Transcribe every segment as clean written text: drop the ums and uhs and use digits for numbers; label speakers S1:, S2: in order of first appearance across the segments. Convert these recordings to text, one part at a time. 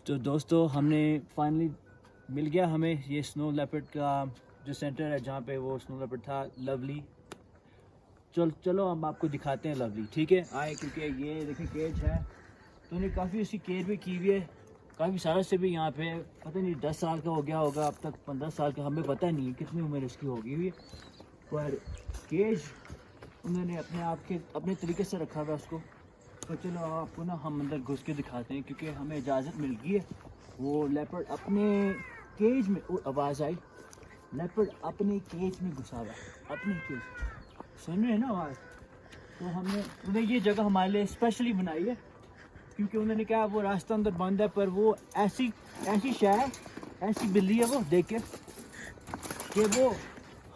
S1: تو دوستو ہم نے فائنلی مل گیا ہمیں یہ سنو لیپرڈ کا جو سینٹر ہے جہاں پہ وہ سنو لیپرڈ تھا، لولی. چلو ہم آپ کو دکھاتے ہیں لولی. ٹھیک ہے آئے، کیونکہ یہ دیکھیں کیج ہے تو انہیں کافی اس کی کیئر بھی کی ہوئی ہے. کافی سالوں سے بھی یہاں پہ پتہ نہیں 10 سال کا ہو گیا ہوگا اب تک، 15 سال کا، ہمیں پتہ نہیں کتنی عمر اس کی ہوگی ہوئی. پر کیج انہوں نے اپنے طریقے سے رکھا ہوا اس کو. تو چلو آپ کو نا ہم اندر گھس کے دکھاتے ہیں، کیونکہ ہمیں اجازت مل گئی ہے. وہ لیپرڈ اپنے کیج میں، آواز آئی، لیپرڈ اپنے کیج میں گھسا ہوا ہے، اپنے کیج. سن رہے ہیں نا آواز؟ تو انہیں یہ جگہ ہمارے لیے اسپیشلی بنائی ہے، کیونکہ انہوں نے کہا وہ راستہ اندر بند ہے، پر وہ ایسی شے ہے، ایسی بلی ہے وہ، دیکھ کے کہ وہ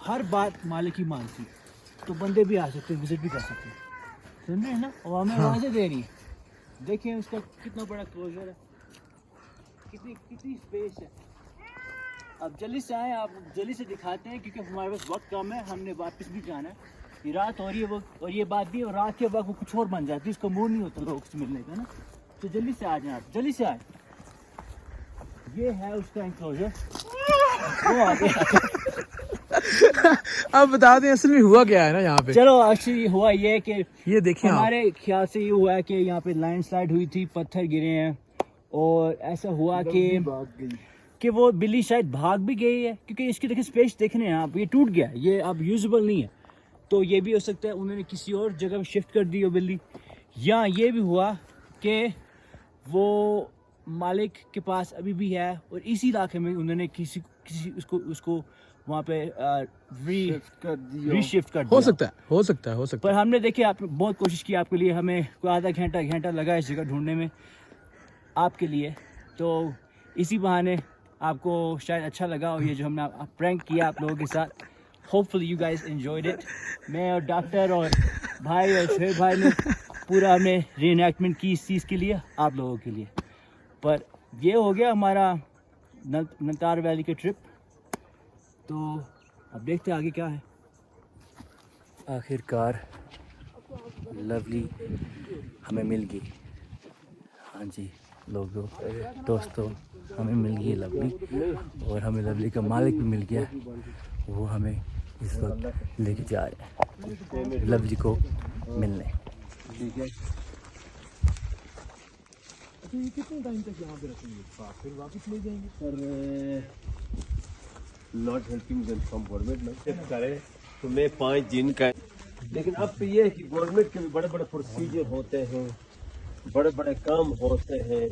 S1: ہر بات مالک ہی مانتی. تو بندے بھی آ سکتے ہیں، وزٹ بھی کر سکتے ہیں. سن رہے ہیں نا؟ اور ہمیں آوازیں دے رہی ہیں. دیکھیں اس کا کتنا بڑا کلوزر ہے، کتنی اسپیس ہے. اب جلدی سے آئیں، آپ جلدی سے دکھاتے ہیں، کیونکہ ہمارے پاس وقت کم ہے، ہم نے واپس بھی جانا ہے. یہ رات ہو رہی ہے اور یہ بات بھی، اور رات کے وقت وہ کچھ اور بن جاتی ہے، اس کا موڈ نہیں ہوتا لوگ سے ملنے کا نا. تو جلدی سے آ جائیں، آپ جلدی سے آئیں. یہ ہے اس کا انکلوزر. وہ آ گیا.
S2: اب بتا دیں اصل میں ہوا کیا ہے نا یہاں پہ.
S1: چلو ایکچولی ہوا یہ کہ
S2: یہ دیکھیں
S1: ہمارے خیال سے یہ ہوا ہے کہ یہاں پہ لینڈ سلائڈ ہوئی تھی، پتھر گرے ہیں، اور ایسا ہوا کہ وہ بلی شاید بھاگ بھی گئی ہے، کیونکہ اس کی دیکھیں اسپیس دیکھنے ہیں آپ، یہ ٹوٹ گیا، یہ اب یوزیبل نہیں ہے. تو یہ بھی ہو سکتا ہے انہوں نے کسی اور جگہ پہ شفٹ کر دی ہو بلی، یا یہ بھی ہوا کہ وہ مالک کے پاس ابھی بھی ہے اور اسی علاقے میں انہوں نے کسی اس کو وہاں پہ ری شفٹ کر دیا.
S2: ہو سکتا ہے.
S1: پر ہم نے دیکھے، آپ نے بہت کوشش کی، آپ کے لیے ہمیں کوئی آدھا گھنٹہ لگا اس جگہ ڈھونڈنے میں آپ کے لیے. تو اسی بہانے آپ کو شاید اچھا لگا، اور یہ جو ہم نے پرینک کیا آپ لوگوں کے ساتھ، hopefully you guys enjoyed it. میں اور ڈاکٹر اور بھائی اور شعیب بھائی نے پورا ہم نے ری انیکٹمنٹ کی اس چیز کے لیے آپ لوگوں کے لیے. پر یہ ہو گیا ہمارا ننتار ویلی کا ٹرپ. تو اب دیکھتے ہیں آگے کیا ہے. آخر کار لولی ہمیں مل گئی. ہاں جی لوگوں، دوستوں، ہمیں مل گئی لولی، اور ہمیں لولی کا مالک بھی مل گیا. وہ ہمیں اس وقت لے کے جا رہے ہیں لولی کو ملنے.
S2: کتنے ٹائم تک یہاں پہ رکھیں گے، پھر واپس لے جائیں گے؟
S3: Sir not helping them from government میں کرے تو میں 5 دن کا، لیکن اب تو یہ ہے کہ گورنمنٹ کے بھی بڑے بڑے پروسیجر ہوتے ہیں، بڑے بڑے کام ہوتے ہیں.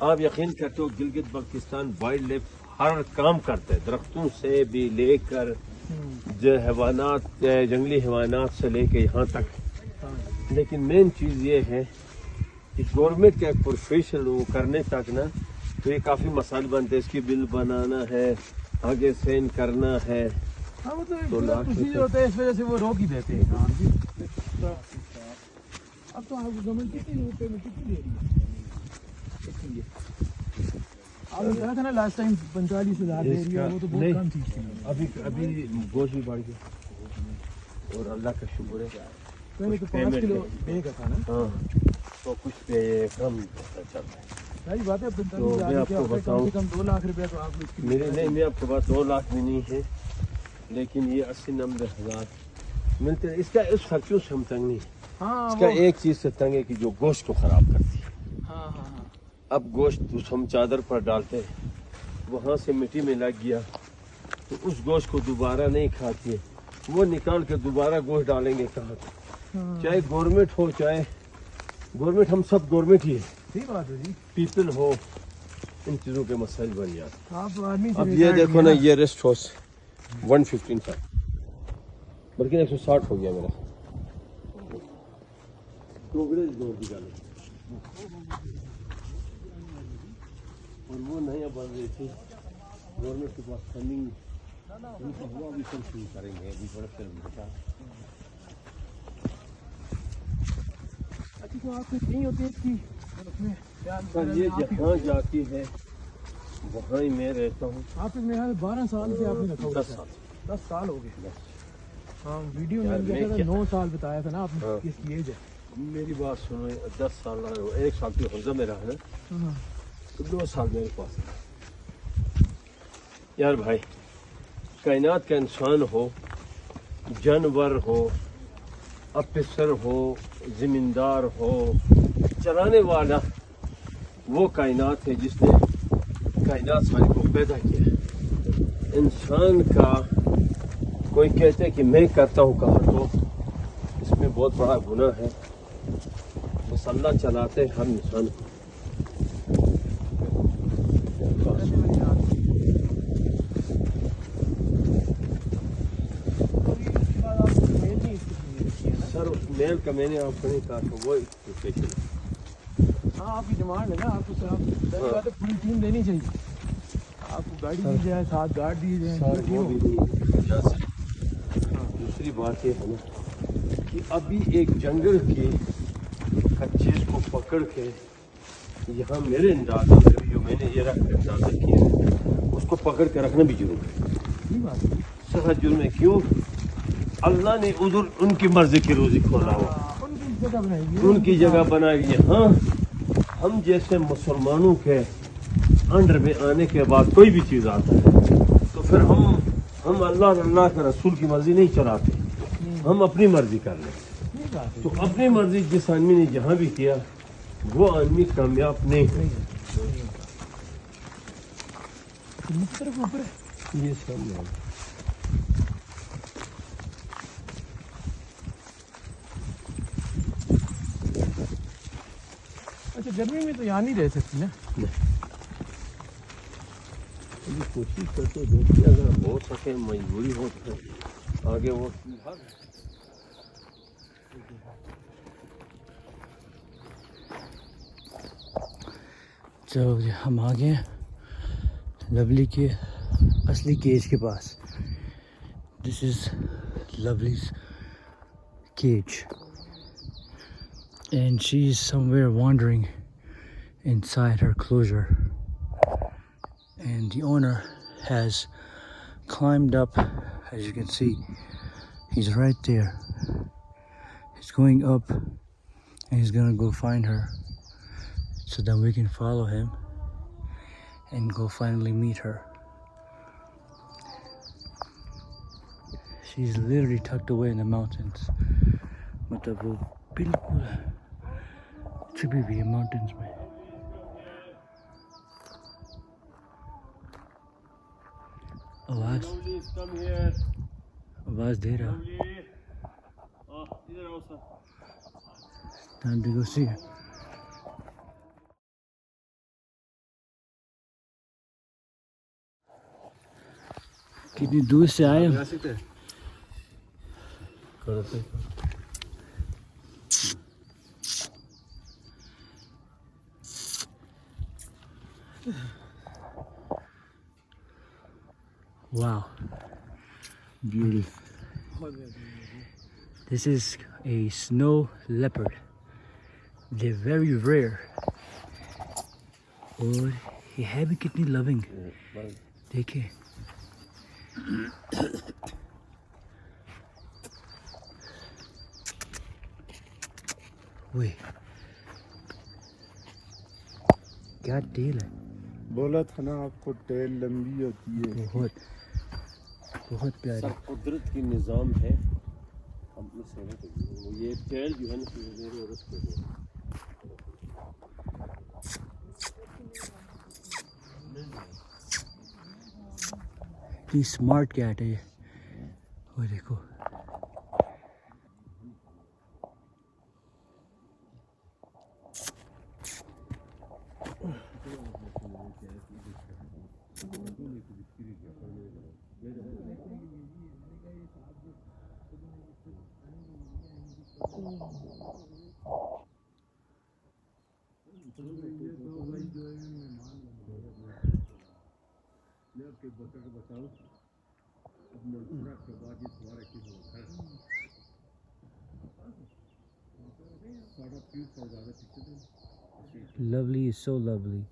S3: آپ یقین کرتے ہو گلگت بلتستان وائلڈ لائف ہر کام کرتے ہیں، درختوں سے بھی لے کر جو حیوانات، جنگلی حیوانات سے لے کے یہاں تک. لیکن مین چیز یہ ہے کہ گورنمنٹ کا ایک پروفیشنل وہ کرنے تک نا تو یہ کافی مسائل بنتے ہیں. اس کی بل بنانا ہے، آگے سین کرنا ہے.
S2: ہاں وہ تو پروسیجر ہوتا ہے، اس وجہ سے وہ روک ہی دیتے ہیں کام جی. اب تو آپ گورنمنٹ کتنی پیمنٹ کتنی دے رہی ہے؟ آپ نے کہا تھا نا لاسٹ ٹائم 45,000 دے رہی ہے، وہ تو بہت کم چیز تھی.
S3: ابھی گوشت بھی بڑھ گیا اور اللہ کا شکر ہے.
S2: پہلے تو 5 کلو دے گا تھا نا.
S3: ہاں تو کچھ پہ کم چل رہا ہے.
S2: صحیح بات ہے.
S3: تو میں آپ کو بتاؤں،
S2: کم سے کم 2 لاکھ روپیہ تو آپ کو
S3: میرے نہیں، میں آپ کے پاس 2 لاکھ بھی نہیں ہے، لیکن یہ 80-90 ہزار ملتے ہیں. اس کا اس خرچوں سے ہم تنگ نہیں. اس کا ایک چیز سے تنگ ہے کہ جو گوشت کو خراب کرتی ہے. اب گوشت ہم چادر پر ڈالتے ہیں، وہاں سے مٹی میں لگ گیا تو اس گوشت کو دوبارہ نہیں کھاتی ہے. وہ نکال کے دوبارہ گوشت ڈالیں گے کہاں تک؟ چاہے گورنمنٹ ہو، چاہے گورنمنٹ، ہم سب گورنمنٹ ہی ہے.
S2: ٹھیک بات ہے جی.
S3: پیپل ہو، ان چیزوں کے مسائل بن جاتے.
S2: آپ آدمی
S3: اب یہ دیکھو نا، یہ ریسٹ ہاؤس 115 تھا، بلکہ 160 ہو گیا میرا. پروگریس دور کی گل اور وہ نیا بن رہی تھی. گورنمنٹ کے پاس فنڈنگ ہوا بھی سب شروع کریں گے ابھی بڑا بیٹا.
S2: تو آپ کو نہیں ہوتی اس کی
S3: سر یہ جہاں جاتی ہے وہاں ہی میں رہتا ہوں.
S2: آپ میرے خیال 12 سال سے آپ نے رکھا.
S3: 10 سال
S2: 10 سال ہو گئے. ہاں ویڈیو میں دیکھا تھا 9 سال بتایا تھا نا آپ نے اس کی ایج ہے.
S3: میری بات سنو، 10 سال 1 سال کی حوضہ میں رہا نا، تو 2 سال میرے پاس رہا۔ یار بھائی، کائنات کا انسان ہو، جانور ہو، افسر ہو، زمیندار ہو، چلانے والا وہ کائنات ہے جس نے کائنات سارے کو پیدا کیا ہے۔ انسان کا کوئی کہتے کہ میں کرتا ہوں کہا تو اس میں بہت بڑا گناہ ہے۔ بس اللہ چلاتے ہیں ہر انسان کو۔ سر اس میل کا میں نے آپ کو نہیں کہا کہ وہ اسپیشل ہے۔
S2: ہاں آپ کی ڈیمانڈ ہے نا، آپ کو پہلی بات ہے پوری ٹیم دینی چاہیے، آپ کو گاڑی دی جائے، 7 گارڈ دیے جائیں،
S3: سر وہ بھی نہیں دوسری بات یہ ہے نا کہ ابھی ایک جنگل کی چیز کو پکڑ کے یہاں میرے اندازہ میں جو میں نے یہ رکھ کے اندازہ کیا ہے اس کو پکڑ کے رکھنا بھی جرم ہے۔
S2: صحیح بات ہے،
S3: سخت جرم ہے۔ کیوں؟ اللہ نے ادھر ان کی مرضی کی روزی کھولا ہوا،
S2: ان کی جگہ بنائی گئی،
S3: ان کی جگہ بنائی گئی۔ ہاں ہم جیسے مسلمانوں کے انڈر میں آنے کے بعد کوئی بھی چیز آتا ہے تو پھر ہم اللہ کے رسول کی مرضی نہیں چلاتے، ہم اپنی مرضی کر لیں۔
S2: صحیح بات ہے۔
S3: تو اپنی مرضی جس آدمی نے جہاں بھی کیا وہ آدمی کامیاب نہیں ہے۔
S2: طرف اوپر ہے،
S3: یہ سب ہے۔
S2: اچھا گرمی میں تو یہاں نہیں رہ سکتی نا،
S3: کوشش کرتے دیکھیے اگر ہو سکے، مجبوری ہو تو آگے وہ
S1: چلو جی ہم آ گئے لولی کے اصلی کیج کے پاس۔ This is Lolly's cage and she is somewhere wandering inside her closure, and the owner has climbed up. As you can see, he's right there. He's going up and he's gonna go find her so that we can follow him and go finally meet her. She's literally tucked away in the mountains. matlab wo bilkul چھپی ہوئی ہے mountains میں۔ آواز دے رہا۔ Time to go see her. کتنی دور سے آئے ہم۔ Wow, beautiful. This is a snow leopard. They're very rare. اور یہ ہے بھی کتنی loving. دیکھیں وہی کیا ٹیل ہے،
S2: بولا تھا نا آپ کو ٹیل لمبی ہوتی ہے،
S1: بہت بہت پیاری۔
S3: سب قدرت کی نظام ہے۔ ہم اس سے یہ ٹیل جو ہے نا میرے اور اس کے
S1: اتنی اسمارٹ کیٹ ہے یہ، وہ دیکھو lovely is so lovely.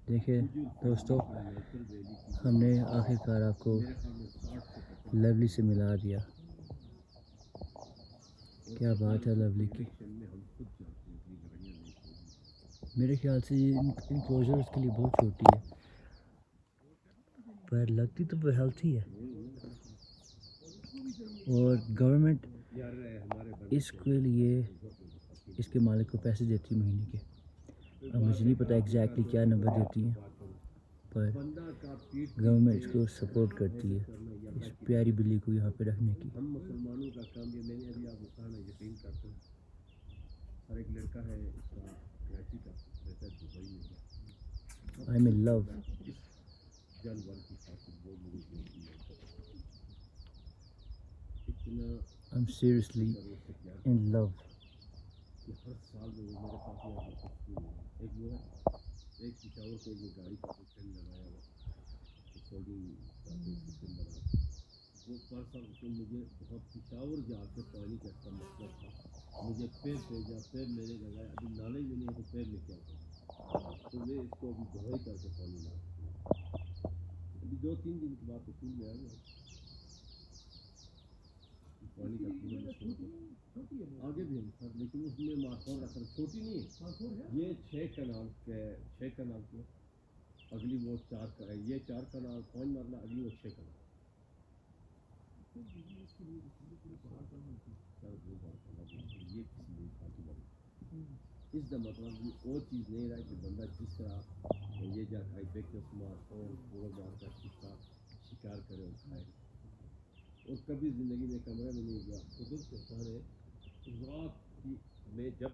S1: دیکھیں دوستو، ہم نے آخر کار آپ کو لولی سے ملا دیا۔ کیا بات ہے لولی کی. میرے خیال سے یہ انکلوجر اس کے لیے بہت چھوٹی ہے پر لگتی تو وہ ہیلتھی ہے. اور گورنمنٹ اس کے لیے اس کے مالک کو پیسے دیتی ہے مہینے کے. اب مجھے نہیں پتہ ایگزیکٹلی کیا نمبر دیتی ہیں پر گورنمنٹ اس کو سپورٹ کرتی ہے اس پیاری بلی کو یہاں پہ رکھنے کی.
S3: ہم مسلمانوں کا کام یہ میں نے ابھی آپ کو کہا نا یقین کرتا ہوں. ہر ایک لڑکا ہے اس کا کراچی کا رہتا ہے دبئی میں.
S1: آئی ایم ان لو.
S3: اس جانور کی خاطر وہ مجھے بولتی ہے اتنا
S1: آئی ایم سیریسلی ان لو.
S3: کہ ہر سال میں وہ میرے پاس میں آ کے پوچھتی ہے. ایک وہ ہے ایک پشاور سے ایک گاڑی کا سسٹم لگایا ہوا فولڈنگ کا سسٹم بنا. وہ پر سال اس نے مجھے بہت پشاور جا کے پانی کا اس کا مسئلہ تھا. مجھے پیر بھیجا پیر میرے لگایا. ابھی نالے میں نہیں ہے تو پیر میں کیا کروں تو میں اس کو ابھی دھوئی کر کے پانی لا سکتی ہوں. ابھی 2-3 دن کے بعد تو پھول میں آ گیا پانی کا پورا مسئلہ آگے بھی ہم سر. لیکن اس میں مارکور رکھ رہا چھوٹی نہیں ہے. یہ 6 کنال کے 6 کنال کے اگلی وہ 4 کا یہ 4 کنال 5 مرلہ اگلی وہ 6 کنال. یہ کسی بھی فالتو بات اس کا مطلب یہ وہ چیز نہیں رہا کہ بندہ جس طرح یہ جا کھائی بیک اسمارٹ فون پورا بار کا شکار کرے اور کھائے. اور کبھی زندگی میں کمرے میں نہیں گیا. قدرت کے سارے رات کی میں جب